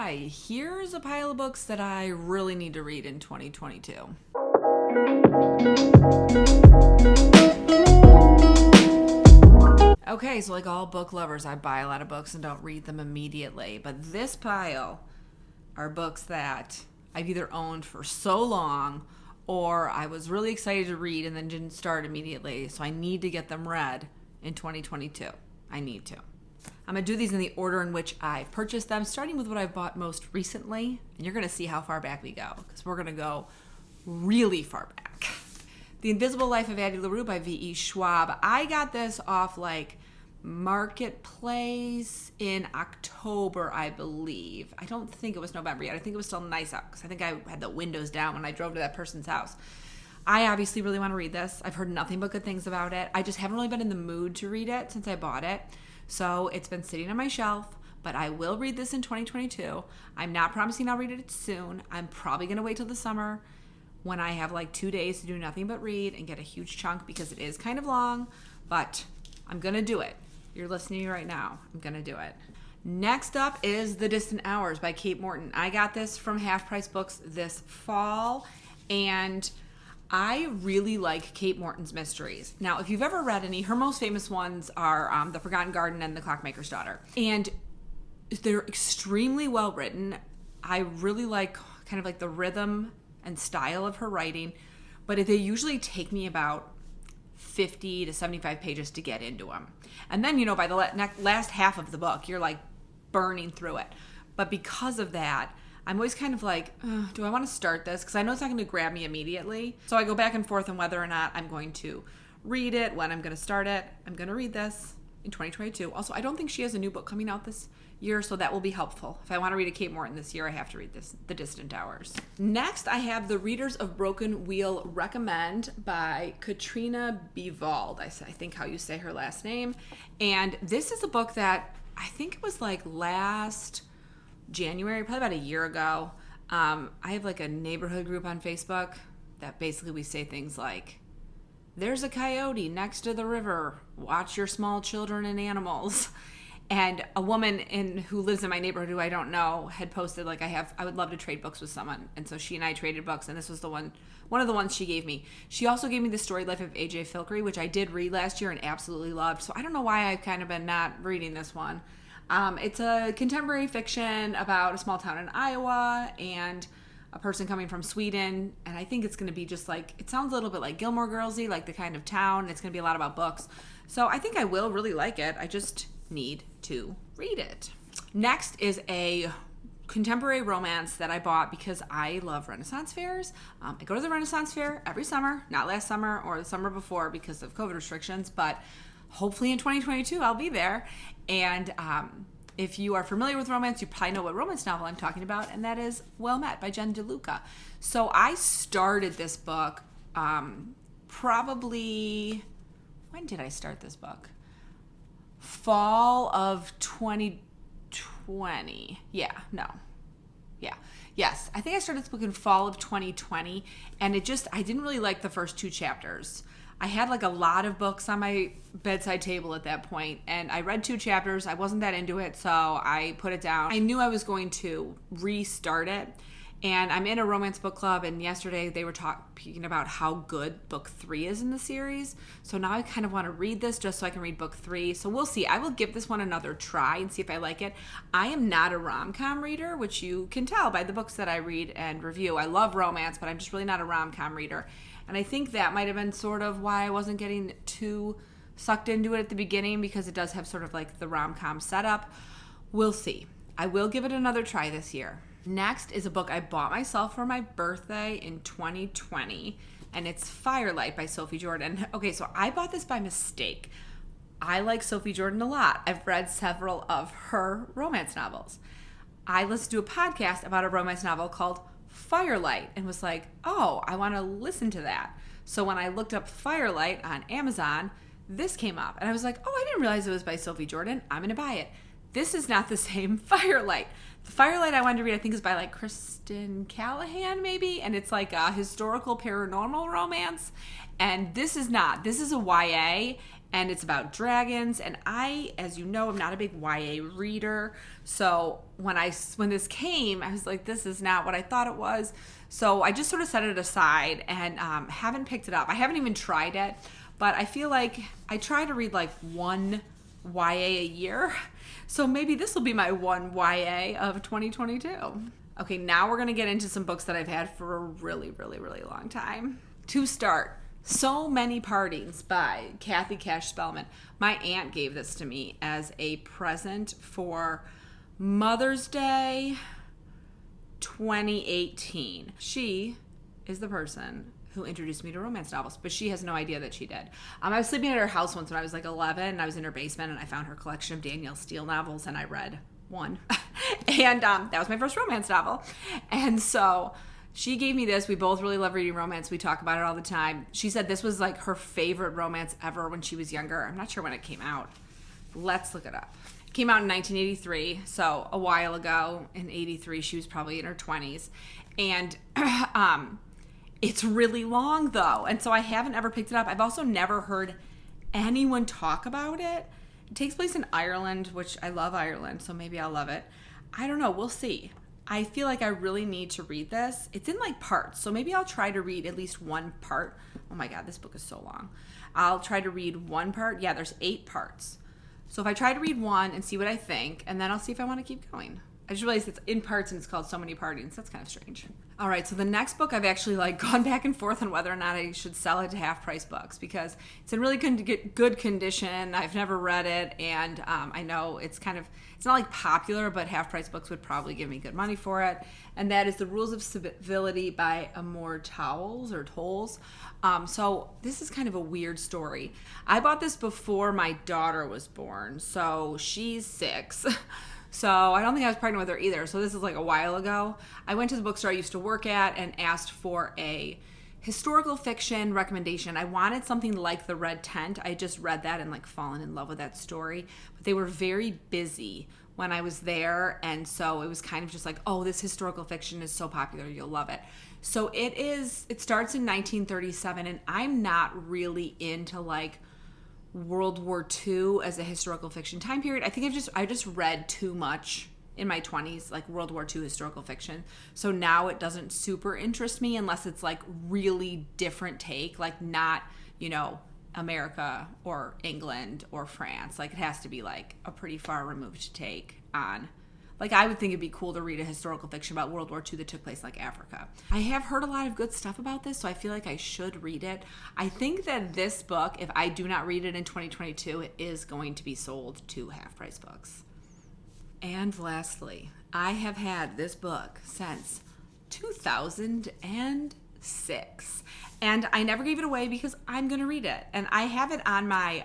hi, here's a pile of books that I really need to read in 2022. Okay, so like all book lovers, I buy a lot of books and don't read them immediately. But this pile are books that I've either owned for so long or I was really excited to read and then didn't start immediately. So I need to get them read in 2022. I need to. I'm going to do these in the order in which I've purchased them, starting with what I've bought most recently. And you're going to see how far back we go, because we're going to go really far back. The Invisible Life of Addie LaRue by V.E. Schwab. I got this off like Marketplace in October, I believe. I don't think it was November yet. I think it was still nice out, because I think I had the windows down when I drove to that person's house. I obviously really want to read this. I've heard nothing but good things about it. I just haven't really been in the mood to read it since I bought it. So it's been sitting on my shelf, but I will read this in 2022. I'm not promising I'll read it soon. I'm probably going to wait till the summer when I have like 2 days to do nothing but read and get a huge chunk, because it is kind of long, but I'm going to do it. You're listening to me right now. I'm going to do it. Next up is The Distant Hours by Kate Morton. I got this from Half Price Books this fall, and I really like Kate Morton's mysteries. Now, if you've ever read any, her most famous ones are The Forgotten Garden and The Clockmaker's Daughter. And they're extremely well written. I really like kind of like the rhythm and style of her writing, but they usually take me about 50 to 75 pages to get into them. And then, by the last half of the book, you're like burning through it. But because of that, I'm always kind of like, do I want to start this? Because I know it's not going to grab me immediately. So I go back and forth on whether or not I'm going to read it, when I'm going to start it. I'm going to read this in 2022. Also, I don't think she has a new book coming out this year, so that will be helpful. If I want to read a Kate Morton this year, I have to read this, The Distant Hours. Next, I have The Readers of Broken Wheel Recommend by Katrina Bivald. I think how you say her last name. And this is a book that I think it was like last January, probably about a year ago. I have like a neighborhood group on Facebook that basically we say things like, there's a coyote next to the river, watch your small children and animals. And a woman who lives in my neighborhood who I don't know had posted like, I would love to trade books with someone. And so she and I traded books, and this was one of the ones she gave me. She also gave me The Story Life of A.J. Filkry, which I did read last year and absolutely loved. So I don't know why I've kind of been not reading this one. It's a contemporary fiction about a small town in Iowa and a person coming from Sweden. And I think it's going to be just like, it sounds a little bit like Gilmore Girls-y, like the kind of town. It's going to be a lot about books. So I think I will really like it. I just need to read it. Next is a contemporary romance that I bought because I love Renaissance fairs. I go to the Renaissance fair every summer, not last summer or the summer before because of COVID restrictions, but hopefully in 2022 I'll be there. And if you are familiar with romance, you probably know what romance novel I'm talking about, and that is Well Met by Jen DeLuca. So I started this book probably, when did I start this book? Fall of 2020. Yes. I think I started this book in fall of 2020, and I didn't really like the first 2 chapters. I had like a lot of books on my bedside table at that point, and I read 2 chapters. I wasn't that into it, so I put it down. I knew I was going to restart it, and I'm in a romance book club, and yesterday they were talking about how good book 3 is in the series. So now I kind of want to read this just so I can read book 3. So we'll see. I will give this one another try and see if I like it. I am not a rom-com reader, which you can tell by the books that I read and review. I love romance, but I'm just really not a rom-com reader. And I think that might have been sort of why I wasn't getting too sucked into it at the beginning, because it does have sort of like the rom-com setup. We'll see. I will give it another try this year. Next is a book I bought myself for my birthday in 2020, and it's Firelight by Sophie Jordan. Okay, so I bought this by mistake. I like Sophie Jordan a lot. I've read several of her romance novels. I listened to a podcast about a romance novel called Firelight and was like, oh, I want to listen to that. So when I looked up Firelight on Amazon, this came up, and I was like, oh, I didn't realize it was by Sophie Jordan. I'm going to buy it. This is not the same Firelight. The Firelight I wanted to read, I think, is by like Kristen Callahan, maybe, and it's like a historical paranormal romance. And this is not. This is a YA, and it's about dragons. And I, as you know, I'm not a big YA reader. So when this came, I was like, this is not what I thought it was. So I just sort of set it aside and haven't picked it up. I haven't even tried it, but I feel like I try to read like one YA a year. So maybe this will be my one YA of 2022. Okay, now we're going to get into some books that I've had for a really, really, really long time. To start, So Many Partings by Kathy Cash Spellman. My aunt gave this to me as a present for Mother's Day 2018. She is the person who introduced me to romance novels, but she has no idea that she did. I was sleeping at her house once when I was like 11, and I was in her basement, and I found her collection of Danielle Steele novels, and I read one. And that was my first romance novel. And so she gave me this. We both really love reading romance. We talk about it all the time. She said this was like her favorite romance ever when she was younger. I'm not sure when it came out. Let's look it up. It came out in 1983, so a while ago. In 83, she was probably in her 20s. And it's really long, though. And so I haven't ever picked it up. I've also never heard anyone talk about it. It takes place in Ireland, which I love Ireland, so maybe I'll love it. I don't know. We'll see. I feel like I really need to read this. It's in like parts, so maybe I'll try to read at least one part. Oh my God, this book is so long. I'll try to read one part. Yeah, there's 8 parts. So if I try to read one and see what I think, and then I'll see if I want to keep going. I just realized it's in parts and it's called So Many Partings. That's kind of strange. All right, so the next book I've actually like gone back and forth on whether or not I should sell it to Half Price Books because it's in really good condition. I've never read it, and I know it's not like popular, but Half Price Books would probably give me good money for it. And that is The Rules of Civility by Amor Towles. So this is kind of a weird story. I bought this before my daughter was born, so she's 6. So I don't think I was pregnant with her either. So this is like a while ago. I went to the bookstore I used to work at and asked for a historical fiction recommendation. I wanted something like The Red Tent. I just read that and like fallen in love with that story. But they were very busy when I was there. And so it was kind of just like, oh, this historical fiction is so popular. You'll love it. So it starts in 1937, and I'm not really into like World War II as a historical fiction time period. I think I just read too much in my 20s, like World War II historical fiction. So now it doesn't super interest me unless it's like really different take, like not, America or England or France. Like it has to be like a pretty far removed take on. Like I would think it'd be cool to read a historical fiction about World War II that took place in like Africa. I have heard a lot of good stuff about this, so I feel like I should read it. I think that this book, if I do not read it in 2022, it is going to be sold to Half Price Books. And lastly, I have had this book since 2006. And I never gave it away because I'm going to read it. And I have it on my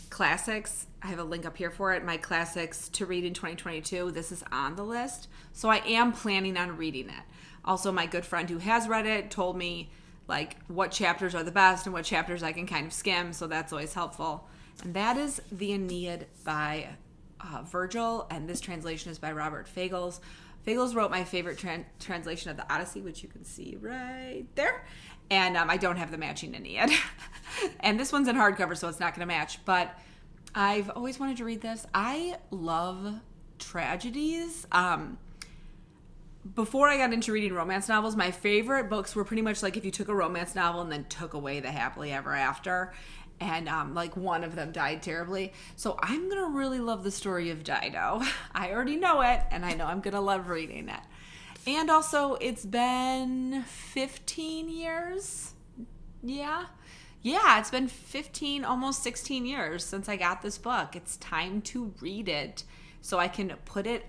classics. I have a link up here for it. My classics to read in 2022. This is on the list. So I am planning on reading it. Also, my good friend who has read it told me like what chapters are the best and what chapters I can kind of skim. So that's always helpful. And that is the Aeneid by Virgil. And this translation is by Robert Fagles. Fagles wrote my favorite translation of the Odyssey, which you can see right there. And I don't have the matching Aeneid. And this one's in hardcover, so it's not going to match. But I've always wanted to read this. I love tragedies. Before I got into reading romance novels, my favorite books were pretty much like if you took a romance novel and then took away the happily ever after. And like one of them died terribly. So I'm going to really love the story of Dido. I already know it, and I know I'm going to love reading it. And also, it's been 15 years. Yeah, it's been 15, almost 16 years since I got this book. It's time to read it so I can put it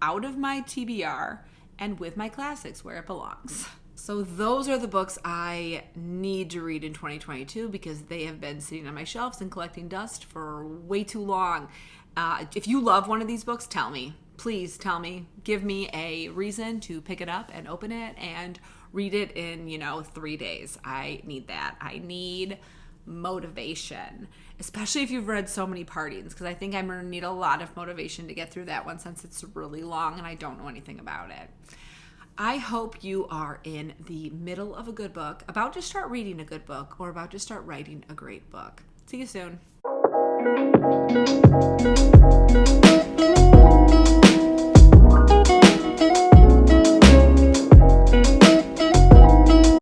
out of my TBR and with my classics where it belongs. So those are the books I need to read in 2022 because they have been sitting on my shelves and collecting dust for way too long. If you love one of these books, tell me. Please tell me. Give me a reason to pick it up and open it and read it in, 3 days. I need that. I need motivation, especially if you've read So Many Partings, because I think I'm going to need a lot of motivation to get through that one since it's really long and I don't know anything about it. I hope you are in the middle of a good book, about to start reading a good book, or about to start writing a great book. See you soon.